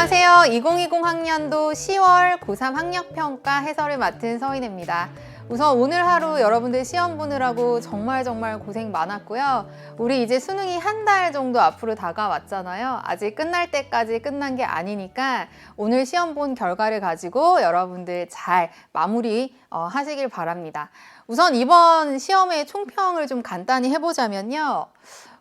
안녕하세요. 2020 학년도 10월 고3 학력평가 해설을 맡은 서인혜입니다. 우선 오늘 하루 여러분들 시험 보느라고 정말 고생 많았고요. 우리 이제 수능이 한 달 정도 앞으로 다가왔잖아요. 아직 끝날 때까지 끝난 게 아니니까 오늘 시험 본 결과를 가지고 여러분들 잘 마무리 하시길 바랍니다. 우선 이번 시험의 총평을 좀 간단히 해보자면요.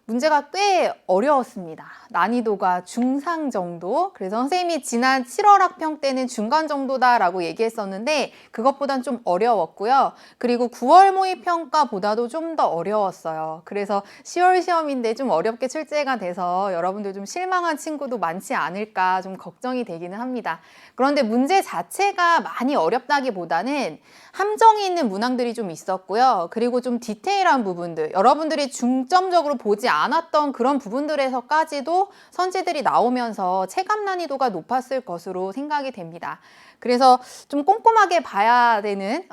문제가 꽤 어려웠습니다. 난이도가 중상 정도. 그래서 선생님이 지난 7월 학평 때는 중간 정도다라고 얘기했었는데 그것보단 좀 어려웠고요. 그리고 9월 모의 평가보다도 좀 더 어려웠어요. 그래서 10월 시험인데 좀 어렵게 출제가 돼서 여러분들 좀 실망한 친구도 많지 않을까 좀 걱정이 되기는 합니다. 그런데 문제 자체가 많이 어렵다기보다는 함정이 있는 문항들이 좀 있었고요. 그리고 좀 디테일한 부분들, 여러분들이 중점적으로 보지 않았던 그런 부분들에서까지도 선지들이 나오면서 체감 난이도가 높았을 것으로 생각이 됩니다. 그래서 좀 꼼꼼하게 봐야 되는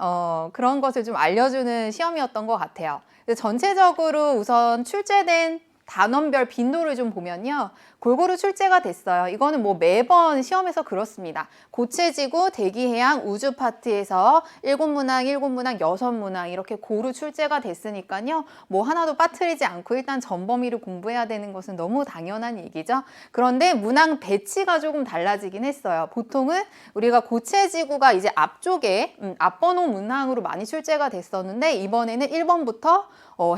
그런 것을 좀 알려주는 시험이었던 것 같아요. 전체적으로 우선 출제된 단원별 빈도를 좀 보면요. 골고루 출제가 됐어요. 이거는 뭐 매번 시험에서 그렇습니다. 고체지구, 대기해양, 우주 파트에서 7문항, 7문항, 6문항 이렇게 고루 출제가 됐으니까요. 뭐 하나도 빠뜨리지 않고 일단 전범위를 공부해야 되는 것은 너무 당연한 얘기죠. 그런데 문항 배치가 조금 달라지긴 했어요. 보통은 우리가 고체지구가 이제 앞쪽에 앞번호 문항으로 많이 출제가 됐었는데 이번에는 1번부터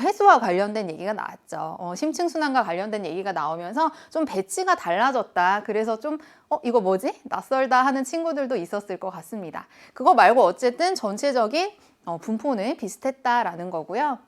해수와 관련된 얘기가 나왔죠. 심층순환과 관련된 얘기가 나오면서 좀 배치가 달라졌다. 그래서 좀 이거 뭐지? 낯설다 하는 친구들도 있었을 것 같습니다. 그거 말고 어쨌든 전체적인 분포는 비슷했다라는 거고요.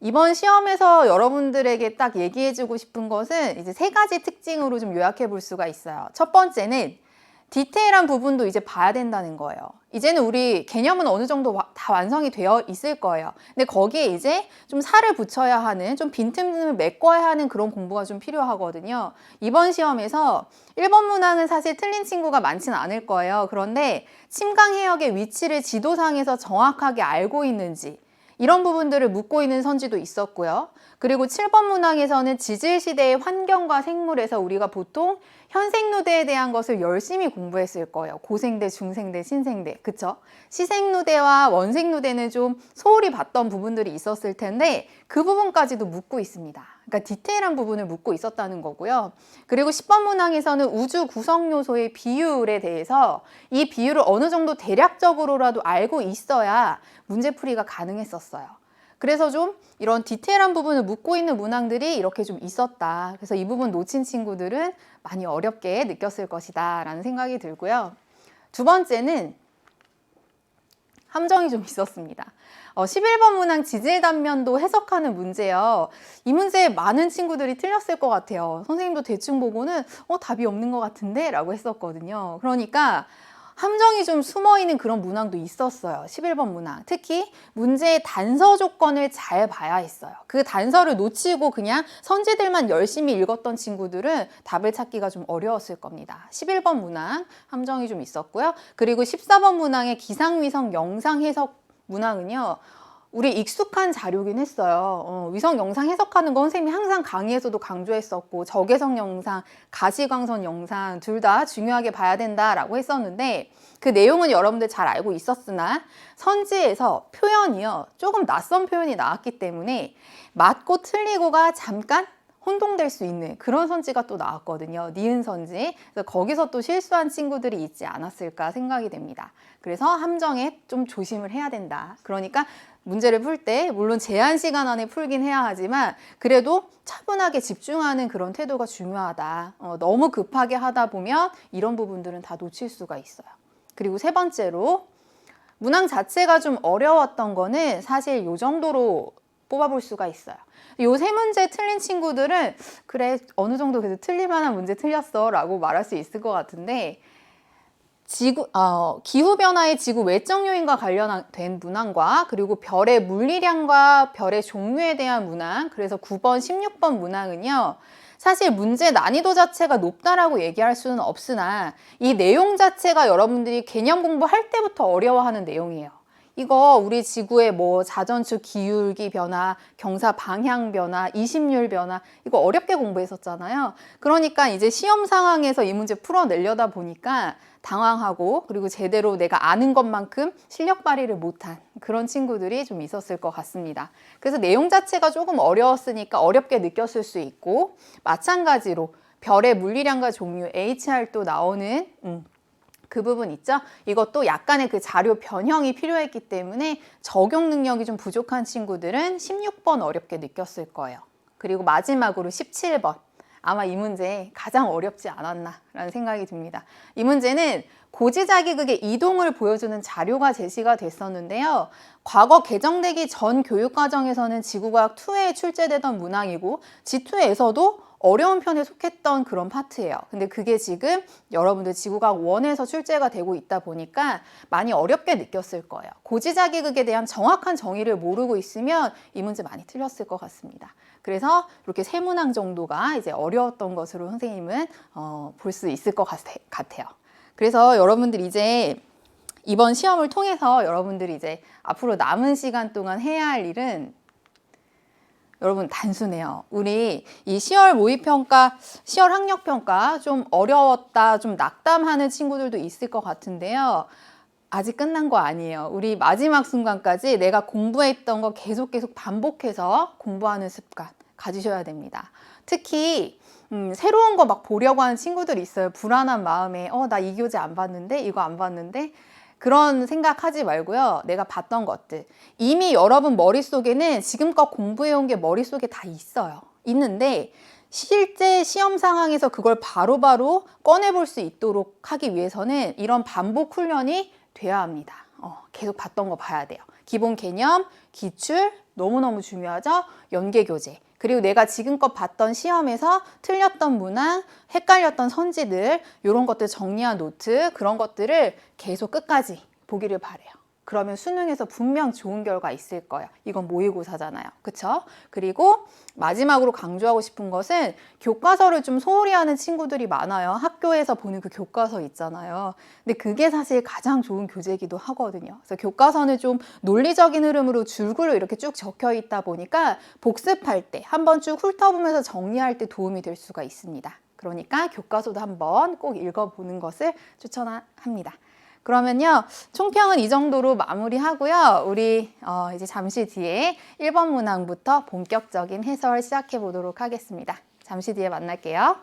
이번 시험에서 여러분들에게 딱 얘기해주고 싶은 것은 이제 3가지 특징으로 좀 요약해 볼 수가 있어요. 첫 번째는 디테일한 부분도 이제 봐야 된다는 거예요. 이제는 우리 개념은 어느 정도 다 완성이 되어 있을 거예요. 근데 거기에 이제 좀 살을 붙여야 하는, 좀 빈틈을 메꿔야 하는 그런 공부가 좀 필요하거든요. 이번 시험에서 1번 문항은 사실 틀린 친구가 많지는 않을 거예요. 그런데 침강 해역의 위치를 지도상에서 정확하게 알고 있는지 이런 부분들을 묻고 있는 선지도 있었고요. 그리고 7번 문항에서는 지질시대의 환경과 생물에서 우리가 보통 현생누대에 대한 것을 열심히 공부했을 거예요. 고생대, 중생대, 신생대, 그쵸? 시생누대와 원생누대는 좀 소홀히 봤던 부분들이 있었을 텐데 그 부분까지도 묻고 있습니다. 그러니까 디테일한 부분을 묻고 있었다는 거고요. 그리고 10번 문항에서는 우주 구성 요소의 비율에 대해서 이 비율을 어느 정도 대략적으로라도 알고 있어야 문제풀이가 가능했었어요. 그래서 좀 이런 디테일한 부분을 묻고 있는 문항들이 이렇게 좀 있었다. 그래서 이 부분 놓친 친구들은 많이 어렵게 느꼈을 것이다 라는 생각이 들고요. 두 번째는 함정이 좀 있었습니다. 11번 문항 지질 단면도 해석하는 문제요. 이 문제 많은 친구들이 틀렸을 것 같아요. 선생님도 대충 보고는 답이 없는 것 같은데 라고 했었거든요. 그러니까 함정이 좀 숨어있는 그런 문항도 있었어요. 11번 문항. 특히 문제의 단서 조건을 잘 봐야 했어요. 그 단서를 놓치고 그냥 선지들만 열심히 읽었던 친구들은 답을 찾기가 좀 어려웠을 겁니다. 11번 문항 함정이 좀 있었고요. 그리고 14번 문항의 기상위성 영상 해석 문항은요. 우리 익숙한 자료긴 했어요. 위성 영상 해석하는 건 선생님이 항상 강의에서도 강조했었고 적외선 영상, 가시광선 영상 둘 다 중요하게 봐야 된다라고 했었는데 그 내용은 여러분들 잘 알고 있었으나 선지에서 표현이요. 조금 낯선 표현이 나왔기 때문에 맞고 틀리고가 잠깐 혼동될 수 있는 그런 선지가 또 나왔거든요. 니은 선지. 그래서 거기서 또 실수한 친구들이 있지 않았을까 생각이 됩니다. 그래서 함정에 좀 조심을 해야 된다. 그러니까 문제를 풀 때 물론 제한 시간 안에 풀긴 해야 하지만 그래도 차분하게 집중하는 그런 태도가 중요하다. 너무 급하게 하다 보면 이런 부분들은 다 놓칠 수가 있어요. 그리고 세 번째로 문항 자체가 좀 어려웠던 거는 사실 이 정도로 뽑아볼 수가 있어요. 요 세 문제 틀린 친구들은 그래 어느 정도 그래도 틀릴만한 문제 틀렸어 라고 말할 수 있을 것 같은데 기후변화의 지구 외적 요인과 관련된 문항과 그리고 별의 물리량과 별의 종류에 대한 문항, 그래서 9번, 16번 문항은요. 사실 문제 난이도 자체가 높다라고 얘기할 수는 없으나 이 내용 자체가 여러분들이 개념 공부할 때부터 어려워하는 내용이에요. 이거 우리 지구의 뭐 자전축 기울기 변화, 경사 방향 변화, 이심률 변화 이거 어렵게 공부했었잖아요. 그러니까 이제 시험 상황에서 이 문제 풀어내려다 보니까 당황하고 그리고 제대로 내가 아는 것만큼 실력 발휘를 못한 그런 친구들이 좀 있었을 것 같습니다. 그래서 내용 자체가 조금 어려웠으니까 어렵게 느꼈을 수 있고 마찬가지로 별의 물리량과 종류 HR도 나오는 그 부분 있죠? 이것도 약간의 그 자료 변형이 필요했기 때문에 적용 능력이 좀 부족한 친구들은 16번 어렵게 느꼈을 거예요. 그리고 마지막으로 17번. 아마 이 문제 가장 어렵지 않았나라는 생각이 듭니다. 이 문제는 고지자기극의 이동을 보여주는 자료가 제시가 됐었는데요. 과거 개정되기 전 교육과정에서는 지구과학 2에 출제되던 문항이고 G2에서도 어려운 편에 속했던 그런 파트예요. 근데 그게 지금 여러분들 지구과학 1에서 출제가 되고 있다 보니까 많이 어렵게 느꼈을 거예요. 고지자기극에 대한 정확한 정의를 모르고 있으면 이 문제 많이 틀렸을 것 같습니다. 그래서 이렇게 세 문항 정도가 이제 어려웠던 것으로 선생님은 볼 수 있을 것 같아요. 그래서 여러분들 이제 이번 시험을 통해서 여러분들이 이제 앞으로 남은 시간 동안 해야 할 일은 여러분 단순해요. 우리 이 10월 모의평가, 10월 학력평가 좀 어려웠다, 좀 낙담하는 친구들도 있을 것 같은데요. 아직 끝난 거 아니에요. 우리 마지막 순간까지 내가 공부했던 거 계속 반복해서 공부하는 습관 가지셔야 됩니다. 특히 새로운 거 막 보려고 하는 친구들이 있어요. 불안한 마음에 나 이 교재 안 봤는데 이거 안 봤는데 그런 생각하지 말고요. 내가 봤던 것들 이미 여러분 머릿속에는 지금껏 공부해온 게 머릿속에 다 있어요. 있는데 실제 시험 상황에서 그걸 바로바로 꺼내볼 수 있도록 하기 위해서는 이런 반복 훈련이 돼야 합니다. 계속 봤던 거 봐야 돼요. 기본 개념, 기출 너무너무 중요하죠. 연계교재. 그리고 내가 지금껏 봤던 시험에서 틀렸던 문항, 헷갈렸던 선지들 이런 것들 정리한 노트 그런 것들을 계속 끝까지 보기를 바래요. 그러면 수능에서 분명 좋은 결과 있을 거예요. 이건 모의고사잖아요. 그쵸? 그리고 마지막으로 강조하고 싶은 것은 교과서를 좀 소홀히 하는 친구들이 많아요. 학교에서 보는 그 교과서 있잖아요. 근데 그게 사실 가장 좋은 교재이기도 하거든요. 그래서 교과서는 좀 논리적인 흐름으로 줄글로 이렇게 쭉 적혀 있다 보니까 복습할 때 한번 쭉 훑어보면서 정리할 때 도움이 될 수가 있습니다. 그러니까 교과서도 한번 꼭 읽어보는 것을 추천합니다. 그러면요, 총평은 이 정도로 마무리하고요. 우리 이제 잠시 뒤에 1번 문항부터 본격적인 해설 시작해 보도록 하겠습니다. 잠시 뒤에 만날게요.